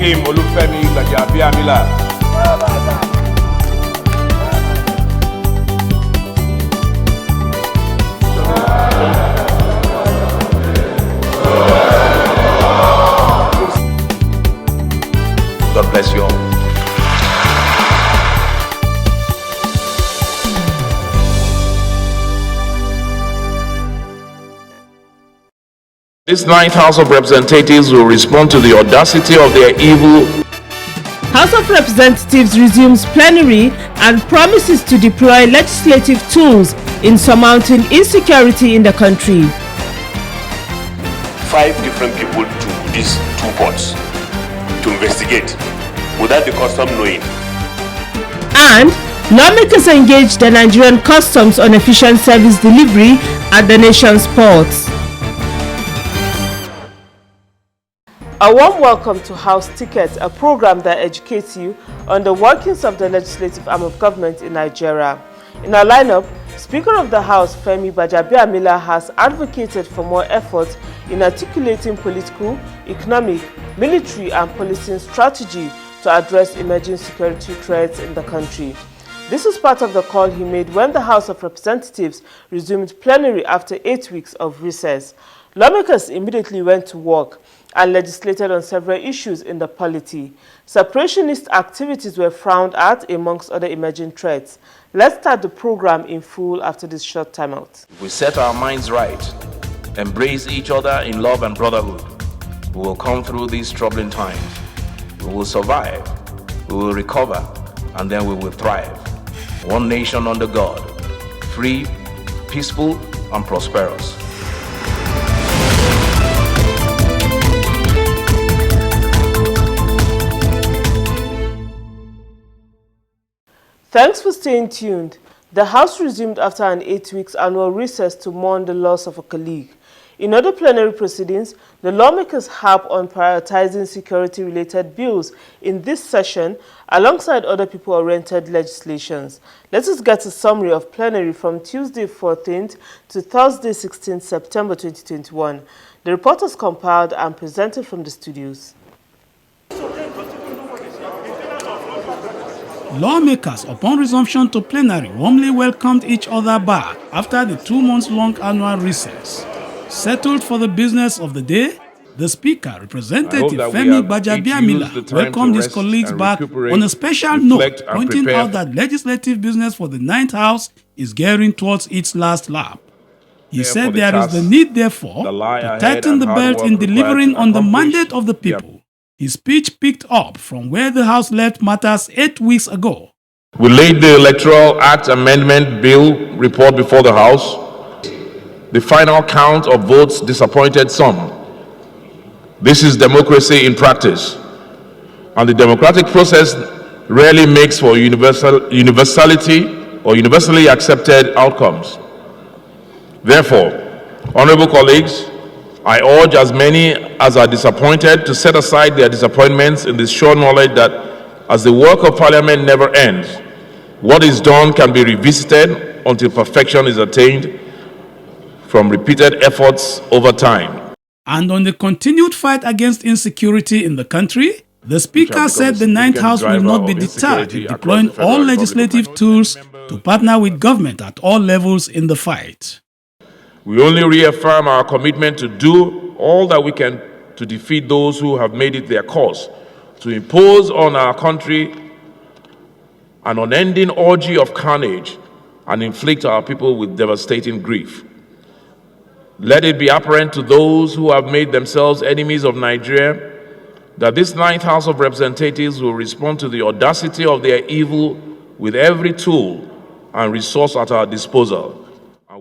Hakeem Femi Gbajabiamila. God bless you all. This ninth House of Representatives will respond to the audacity of their evil. House of Representatives resumes plenary and promises to deploy legislative tools in surmounting insecurity in the country. 5 different people to these 2 courts to investigate without the custom knowing. And lawmakers engage the Nigerian customs on efficient service delivery at the nation's ports. A warm welcome to House Ticket, a program that educates you on the workings of the legislative arm of government in Nigeria. In our lineup, Speaker of the House Femi Gbajabiamila has advocated for more efforts in articulating political, economic, military and policing strategy to address emerging security threats in the country. This is part of the call he made when the House of Representatives resumed plenary after 8 weeks of recess. Lawmakers immediately went to work and legislated on several issues in the polity. Separationist activities were frowned at amongst other emerging threats. Let's start the program in full after this short timeout. We set our minds right, embrace each other in love and brotherhood. We will come through these troubling times. We will survive, we will recover, and then we will thrive. One nation under God, free, peaceful, and prosperous. Thanks for staying tuned. The House resumed after an 8 weeks annual recess to mourn the loss of a colleague. In other plenary proceedings, the lawmakers harp on prioritizing security-related bills in this session alongside other people-oriented legislations. Let us get a summary of plenary from Tuesday 14th to Thursday 16th September 2021. The report was compiled and presented from the studios. Lawmakers, upon resumption to plenary, warmly welcomed each other back after the 2-month-long annual recess. Settled for the business of the day, the Speaker, Representative Femi Gbajabiamila, welcomed his colleagues back on a special note, pointing out that legislative business for the 9th House is gearing towards its last lap. He said there is the need, therefore, to tighten the belt in delivering on the mandate of the people. His speech picked up from where the House left matters 8 weeks ago. We laid the Electoral Act Amendment Bill report before the House. The final count of votes disappointed some. This is democracy in practice. And the democratic process rarely makes for universality or universally accepted outcomes. Therefore, honorable colleagues, I urge as many as are disappointed to set aside their disappointments in the sure knowledge that as the work of Parliament never ends, what is done can be revisited until perfection is attained from repeated efforts over time. And on the continued fight against insecurity in the country, the Speaker said the 9th House will not be deterred in deploying all legislative tools to partner with government at all levels in the fight. We only reaffirm our commitment to do all that we can to defeat those who have made it their cause to impose on our country an unending orgy of carnage and inflict our people with devastating grief. Let it be apparent to those who have made themselves enemies of Nigeria that this 9th House of Representatives will respond to the audacity of their evil with every tool and resource at our disposal.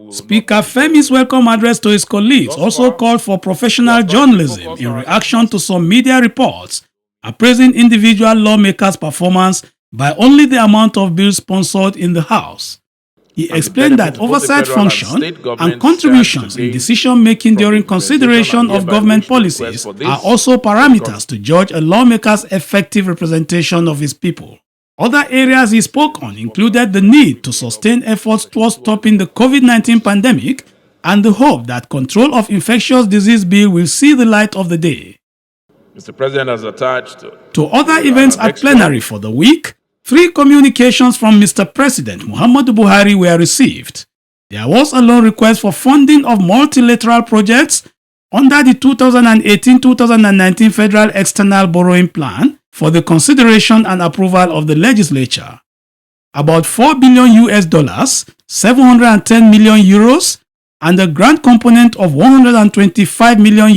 Speaker Femi's welcome address to his colleagues also called for professional journalism in reaction to some media reports appraising individual lawmakers' performance by only the amount of bills sponsored in the House. He explained that oversight function and contributions in decision-making during consideration of government policies are also parameters to judge a lawmaker's effective representation of his people. Other areas he spoke on included the need to sustain efforts towards stopping the COVID-19 pandemic and the hope that control of infectious disease bill will see the light of the day. Mr. President has attached To other events at plenary for the week, 3 communications from Mr. President Muhammadu Buhari were received. There was a loan request for funding of multilateral projects under the 2018-2019 Federal External Borrowing Plan for the consideration and approval of the legislature. About $4 billion, 710 million euros, and a grant component of $125 million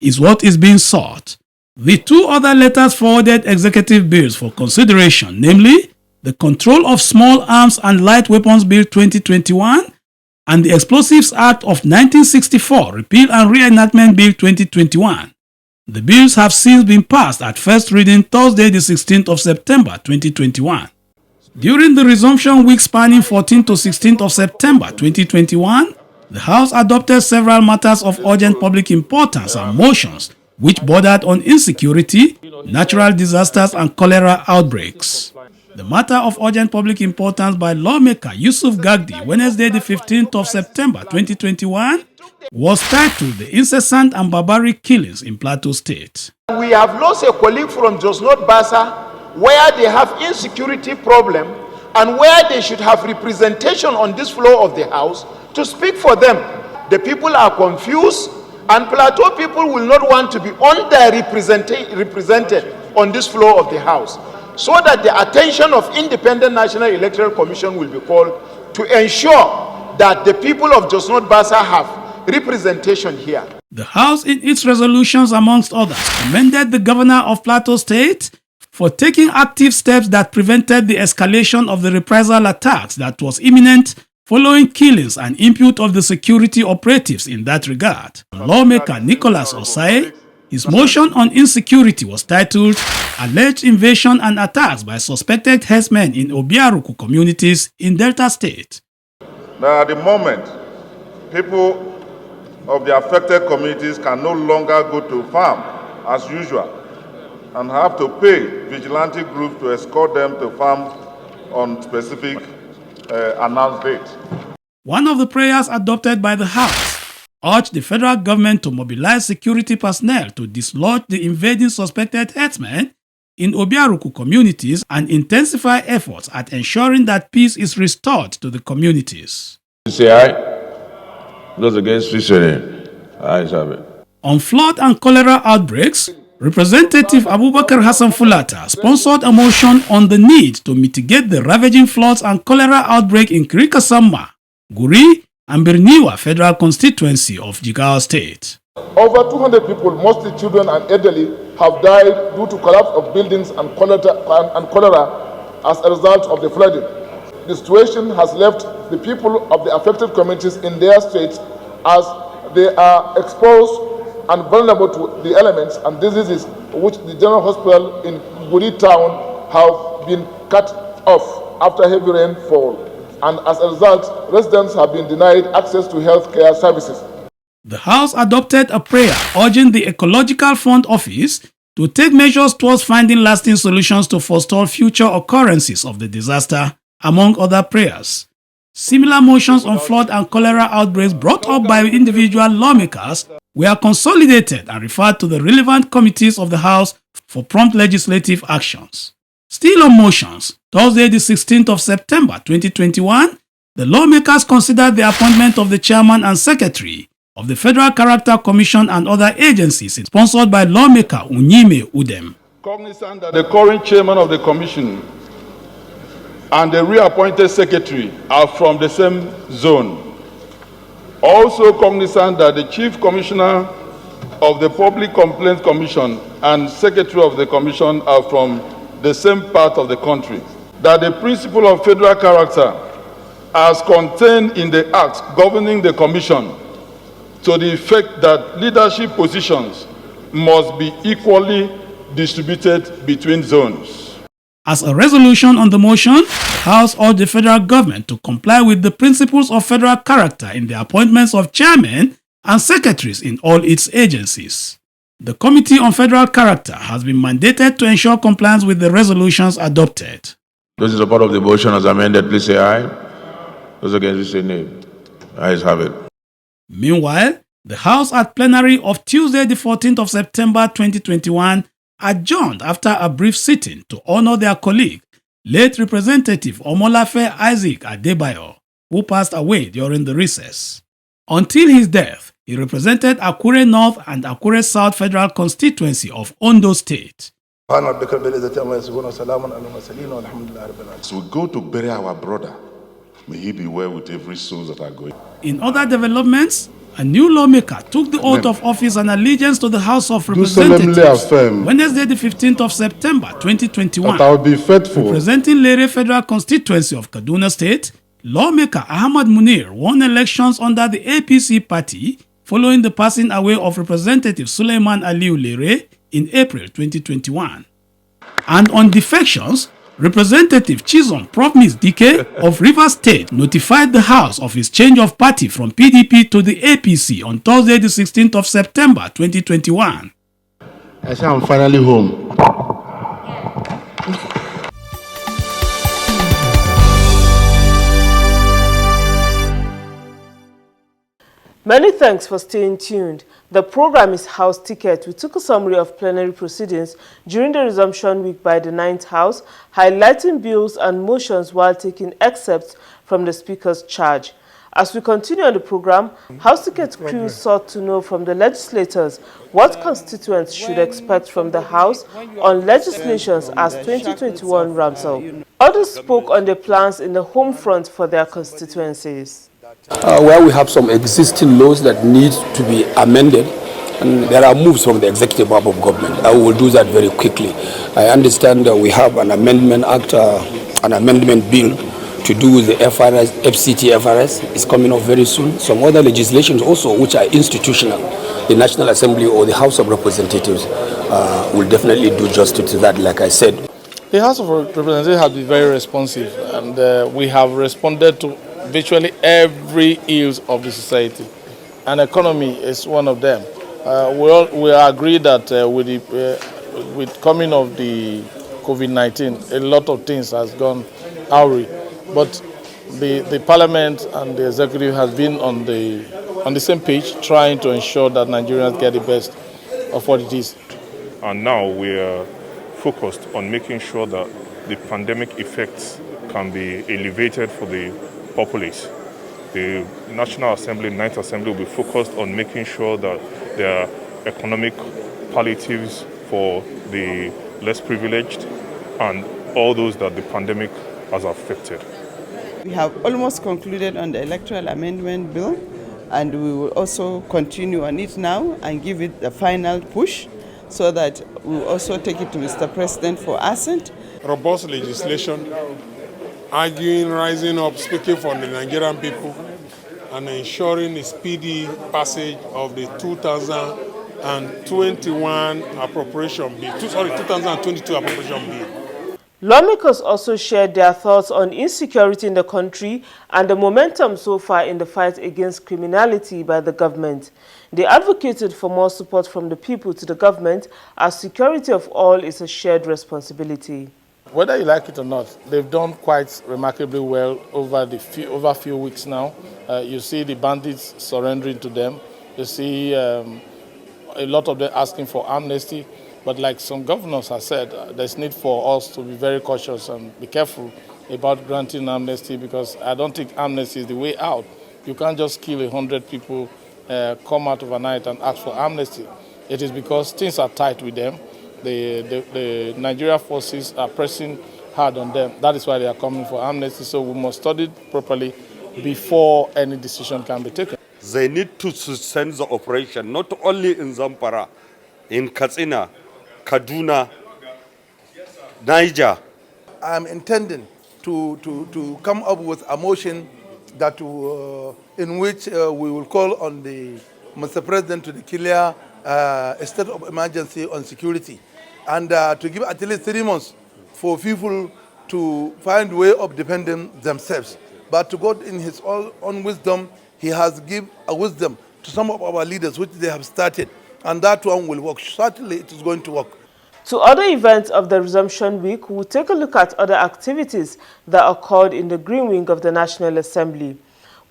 is what is being sought. The 2 other letters forwarded executive bills for consideration, namely the Control of Small Arms and Light Weapons Bill 2021 and the Explosives Act of 1964 Repeal and Reenactment Bill 2021. The bills have since been passed at first reading Thursday, the 16th of September 2021. During the resumption week spanning 14th to 16th of September 2021, the House adopted several matters of urgent public importance and motions which bordered on insecurity, natural disasters, and cholera outbreaks. The matter of urgent public importance by lawmaker Yusuf Gagdi, Wednesday the 15th of September 2021, was titled The Incessant and Barbaric Killings in Plateau State. We have lost a colleague from Jos North Basa where they have insecurity problem and where they should have representation on this floor of the House to speak for them. The people are confused and Plateau people will not want to be underrepresented on this floor of the House, so that the attention of Independent National Electoral Commission will be called to ensure that the people of Jos North Basa have representation here. The House, in its resolutions amongst others, commended the governor of Plateau State for taking active steps that prevented the escalation of the reprisal attacks that was imminent following killings and impute of the security operatives in that regard. Lawmaker Nicholas Osai, his motion on insecurity was titled Alleged Invasion and Attacks by Suspected Herdsmen in Obiaruku Communities in Delta State. Now, at the moment, people of the affected communities can no longer go to farm as usual and have to pay vigilante groups to escort them to farm on specific announced date. One of the prayers adopted by the House urged the federal government to mobilize security personnel to dislodge the invading suspected herdsmen in Obiaruku communities and intensify efforts at ensuring that peace is restored to the communities. Say aye. Those against, please say nay. Ayes have it. On flood and cholera outbreaks, Representative Abubakar Hassan Fulata sponsored a motion on the need to mitigate the ravaging floods and cholera outbreak in Kirikasama, Guri, and Birniwa Federal Constituency of Jigawa State. Over 200 people, mostly children and elderly, have died due to collapse of buildings and cholera as a result of the flooding. The situation has left the people of the affected communities in their states as they are exposed and vulnerable to the elements and diseases which the General Hospital in Guri town have been cut off after heavy rainfall. And as a result, residents have been denied access to healthcare services. The House adopted a prayer urging the Ecological Fund Office to take measures towards finding lasting solutions to forestall future occurrences of the disaster, among other prayers. Similar motions on flood and cholera outbreaks brought up by individual lawmakers were consolidated and referred to the relevant committees of the House for prompt legislative actions. Still on motions, Thursday the 16th of September 2021, the lawmakers considered the appointment of the chairman and secretary of the Federal Character Commission and other agencies sponsored by lawmaker Unyime Udem. Cognizant that the current chairman of the commission and the reappointed secretary are from the same zone. Also cognizant that the chief commissioner of the Public Complaints Commission and secretary of the commission are from the same part of the country. That the principle of federal character as contained in the act governing the commission to the effect that leadership positions must be equally distributed between zones. As a resolution on the motion, the House urged the federal government to comply with the principles of federal character in the appointments of chairmen and secretaries in all its agencies. The Committee on Federal Character has been mandated to ensure compliance with the resolutions adopted. Those in support of the motion as amended, please say aye. Those against, please say nay. Ayes have it. Meanwhile, The House at plenary of Tuesday, the 14th of September 2021, adjourned after a brief sitting to honor their colleague, late Representative Omolafe Isaac Adebayo, who passed away during the recess. Until his death, he represented Akure North and Akure South Federal Constituency of Ondo State. As we go to bury our brother, may he be well with every soul that are going. In other developments, a new lawmaker took the oath of office and allegiance to the House of Representatives Wednesday, the 15th of September 2021. That I will be faithful. Representing Lere Federal Constituency of Kaduna State, lawmaker Ahmad Munir won elections under the APC party following the passing away of Representative Suleiman Aliu Lere in April 2021. And on defections, Representative Chizon Promise Dike of Rivers State notified the House of his change of party from PDP to the APC on Thursday, the 16th of September 2021. I say I'm finally home. Many thanks for staying tuned. The program is House Ticket. We took a summary of plenary proceedings during the resumption week by the 9th House, highlighting bills and motions while taking excerpts from the Speaker's charge. As we continue on the program, House Ticket crew sought to know from the legislators what constituents should expect from the House on legislations as 2021 ramps up. Others spoke on the plans in the home front for their constituencies. Where we have some existing laws that need to be amended, and there are moves from the executive arm of government. I will do that very quickly. I understand that we have an amendment act, an amendment bill to do with the FRS, FCT FRS is coming up very soon. Some other legislations also which are institutional, the National Assembly or the House of Representatives will definitely do justice to that, like I said. The House of Representatives has been very responsive, and we have responded to virtually every ills of the society, and economy is one of them. We agree that with coming of the COVID-19, a lot of things has gone awry, but the Parliament and the Executive has been on the same page, trying to ensure that Nigerians get the best of what it is. And now we are focused on making sure that the pandemic effects can be alleviated for the populace. The National Assembly, 9th Assembly will be focused on making sure that there are economic palliatives for the less privileged and all those that the pandemic has affected. We have almost concluded on the electoral amendment bill, and we will also continue on it now and give it the final push so that we will also take it to Mr. President for assent. Robust legislation, arguing, rising up, speaking for the Nigerian people, and ensuring the speedy passage of the 2021 appropriation bill, 2022 appropriation bill. Lawmakers also shared their thoughts on insecurity in the country and the momentum so far in the fight against criminality by the government. They advocated for more support from the people to the government, as security of all is a shared responsibility. Whether you like it or not, they've done quite remarkably well over a few weeks now. You see the bandits surrendering to them. You see a lot of them asking for amnesty. But like some governors have said, there's need for us to be very cautious and be careful about granting amnesty, because I don't think amnesty is the way out. You can't just kill 100 people, come out overnight and ask for amnesty. It is because things are tight with them. The Nigeria forces are pressing hard on them. That is why they are coming for amnesty. So we must study it properly before any decision can be taken. They need to suspend the operation, not only in Zamfara, in Katsina, Kaduna, Niger. I'm intending to come up with a motion that in which we will call on the Mr. President to declare a state of emergency on security, and to give at least 3 months for people to find a way of defending themselves. But to God in his own wisdom, he has given a wisdom to some of our leaders, which they have started, and that one will work. Certainly it is going to work. To other events of the resumption week, we'll take a look at other activities that occurred in the Green Wing of the National Assembly.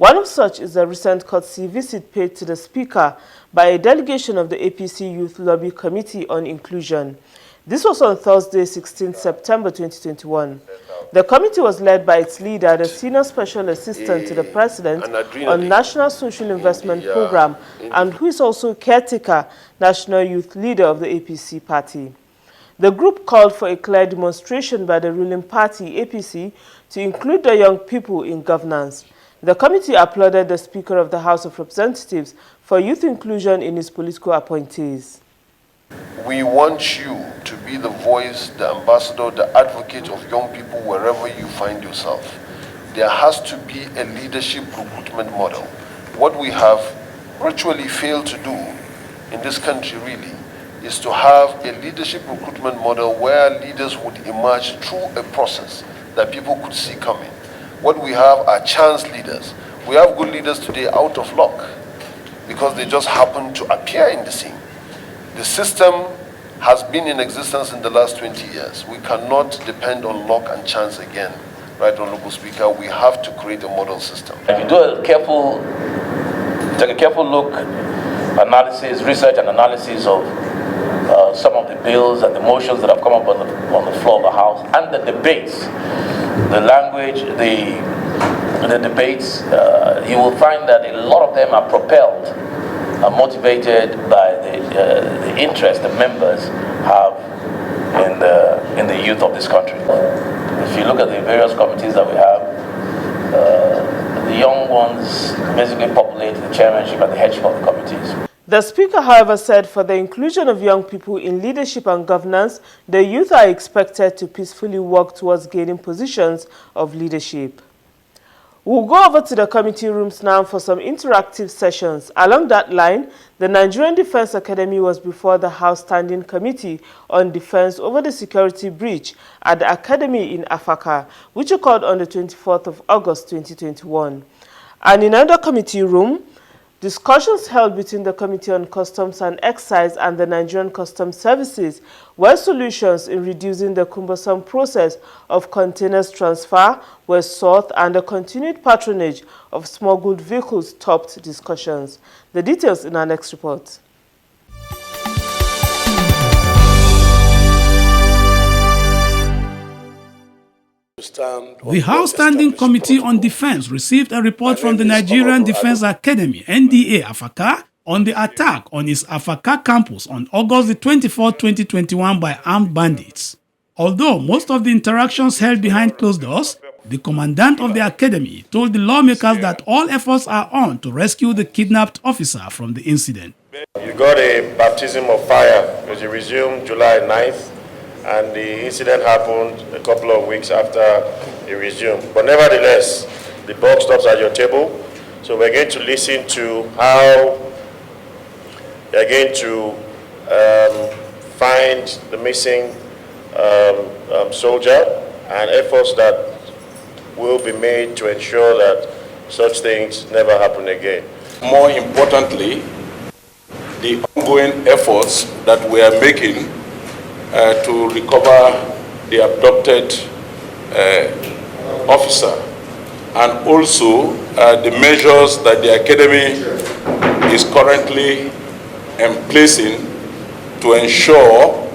One of such is a recent courtesy visit paid to the Speaker by a delegation of the APC Youth Lobby Committee on Inclusion. This was on Thursday, 16 September 2021. The committee was led by its leader, the Senior Special Assistant to the President on National Social Investment Program, and who is also caretaker, National Youth Leader of the APC party. The group called for a clear demonstration by the ruling party, APC, to include the young people in governance. The committee applauded the Speaker of the House of Representatives for youth inclusion in his political appointees. We want you to be the voice, the ambassador, the advocate of young people wherever you find yourself. There has to be a leadership recruitment model. What we have virtually failed to do in this country really is to have a leadership recruitment model where leaders would emerge through a process that people could see coming. What we have are chance leaders. We have good leaders today out of luck because they just happen to appear in the scene. The system has been in existence in the last 20 years. We cannot depend on luck and chance again. Right, Honorable Speaker, we have to create a model system. If you do take a careful look, analysis, research and analysis of some of the bills and the motions that have come up on the floor of the House and the debates, the language, the debates, you will find that a lot of them are propelled, are motivated by the interest the members have in the youth of this country. If you look at the various committees that we have, the young ones basically populate the chairmanship and the headship of the committees. The Speaker, however, said for the inclusion of young people in leadership and governance, the youth are expected to peacefully work towards gaining positions of leadership. We'll go over to the committee rooms now for some interactive sessions. Along that line, the Nigerian Defense Academy was before the House Standing Committee on Defense over the security breach at the Academy in Afaka, which occurred on the 24th of August 2021. And in another committee room, discussions held between the Committee on Customs and Excise and the Nigerian Customs Services where solutions in reducing the cumbersome process of containers transfer were sought and the continued patronage of smuggled vehicles topped discussions. The details in our next report. The House Standing Committee on Defense received a report from the Nigerian Defense Academy, NDA Afaka, on the attack on its Afaka campus on August 24, 2021 by armed bandits. Although most of the interactions held behind closed doors, the commandant of the academy told the lawmakers that all efforts are on to rescue the kidnapped officer from the incident. You got a baptism of fire because it resumed July 9th. And the incident happened a couple of weeks after it resumed. But nevertheless, the buck stops at your table. So we're going to listen to how they're going to find the missing soldier and efforts that will be made to ensure that such things never happen again. More importantly, the ongoing efforts that we are making to recover the abducted officer, and also the measures that the Academy is currently placing to ensure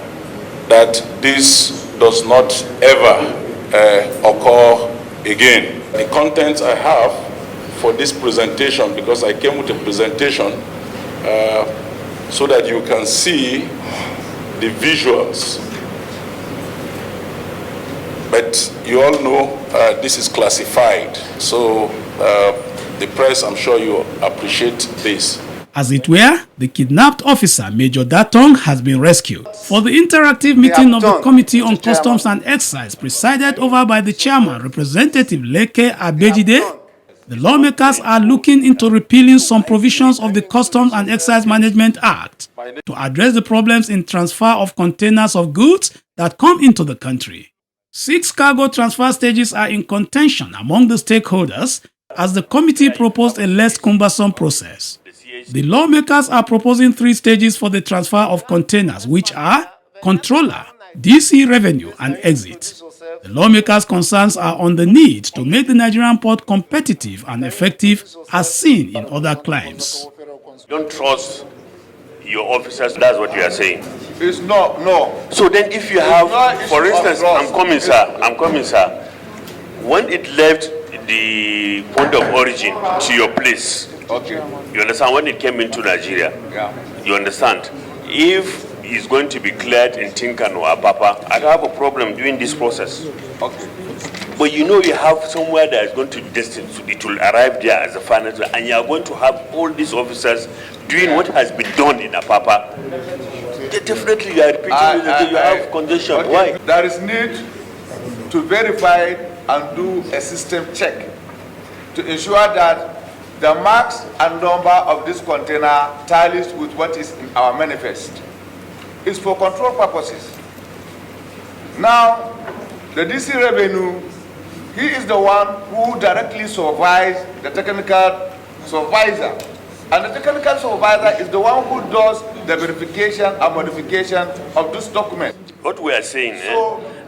that this does not ever occur again. The contents I have for this presentation, because I came with a presentation so that you can see the visuals, but you all know this is classified, so the press, I'm sure you appreciate this. As it were, the kidnapped officer, Major Datong, has been rescued. For the interactive meeting of the Committee on Customs and Excise, presided over by the chairman, Representative Leke Abejide, the lawmakers are looking into repealing some provisions of the Customs and Excise Management Act to address the problems in transfer of containers of goods that come into the country. 6 cargo transfer stages are in contention among the stakeholders as the committee proposed a less cumbersome process. The lawmakers are proposing 3 stages for the transfer of containers, which are controller, DC revenue and exit. The lawmakers' concerns are on the need to make the Nigerian port competitive and effective as seen in other climes. Don't trust your officers, that's what you are saying. It's not, no. So then if you have, for instance, I'm coming, sir. When it left the point of origin to your place, Okay. you understand, when it came into Nigeria, you understand, if it's going to be cleared in Tinkan or Apapa, I don't have a problem doing this process. Okay. But you know you have somewhere that is going to be destined, so it will arrive there as a final, and you are going to have all these officers doing what has been done in Apapa. Definitely you are repeating, you have condition. Okay. Why? There is need to verify and do a system check to ensure that the marks and number of this container tallies with what is in our manifest. It's for control purposes. Now, the DC revenue, he is the one who directly supervises the technical supervisor. And the technical supervisor is the one who does the verification and modification of this document. What we are saying,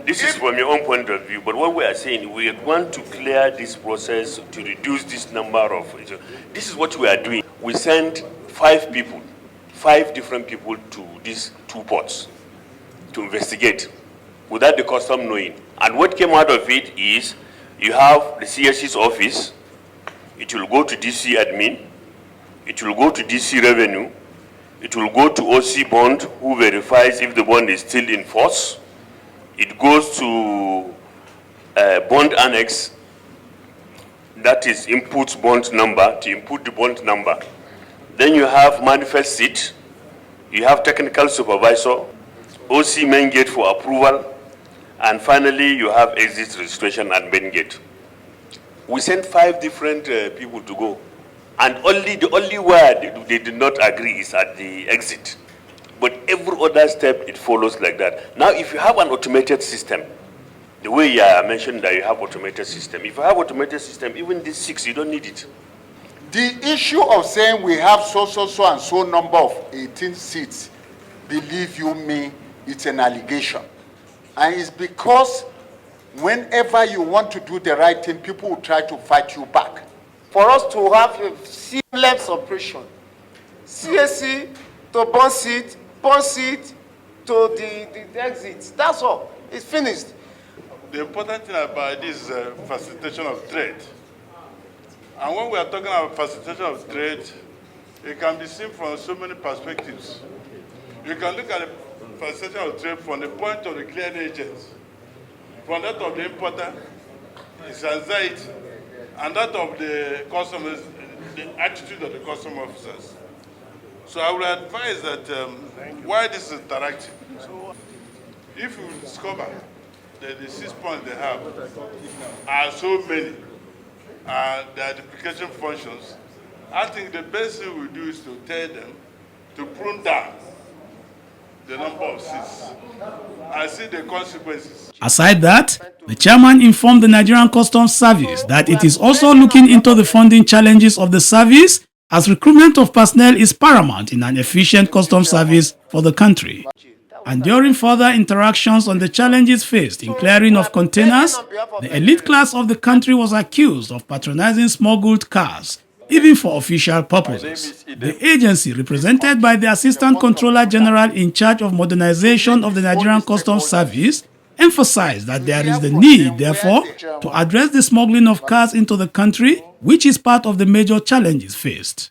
this is from your own point of view, but what we are saying, we want to clear this process to reduce this number of... This is what we are doing. We sent 5 people, 5 different people to these 2 ports to investigate without the custom knowing. And what came out of it is you have the CSC's office, it will go to DC admin, it will go to DC revenue, it will go to OC bond, who verifies if the bond is still in force. It goes to bond annex, that is inputs bond number, to input the bond number. Then you have manifest seat, you have technical supervisor, OC main gate for approval, and finally you have exit registration and main gate. We sent 5 different people to go, and the only where they did not agree is at the exit. But every other step, it follows like that. Now, if you have an automated system, the way I mentioned that you have automated system, if you have automated system, even this 6, you don't need it. The issue of saying we have so and so number of 18 seats, believe you me, it's an allegation. And it's because whenever you want to do the right thing, people will try to fight you back. For us to have a seamless operation, CSC to bond seat to the exit. That's all. It's finished. The important thing about this is facilitation of trade. And when we are talking about facilitation of trade, it can be seen from so many perspectives. You can look at the facilitation of trade from the point of the clearing agents, from that of the importer, his anxiety, and that of the customers, the attitude of the customer officers. So I would advise that why this is interactive. So if you discover that the 6 points they have are so many, their duplication functions, I think the best thing we do is to tell them to prune down the number of seats and see the consequences. Aside that, the chairman informed the Nigerian Customs Service that it is also looking into the funding challenges of the service, as recruitment of personnel is paramount in an efficient customs service for the country. And during further interactions on the challenges faced in clearing of containers, the elite class of the country was accused of patronizing smuggled cars, even for official purposes. The agency, represented by the Assistant Controller General in charge of modernization of the Nigerian Customs Service, emphasized that there is the need, therefore, to address the smuggling of cars into the country, which is part of the major challenges faced.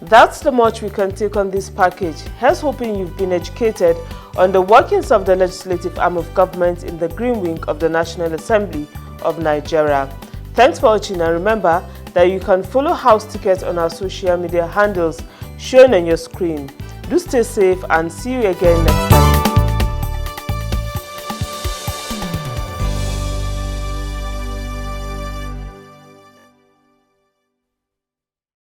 That's the much we can take on this package. Here's hoping you've been educated on the workings of the legislative arm of government in the Green Wing of the National Assembly of Nigeria. Thanks for watching, and remember that you can follow House Ticket on our social media handles shown on your screen. Do stay safe and see you again next time.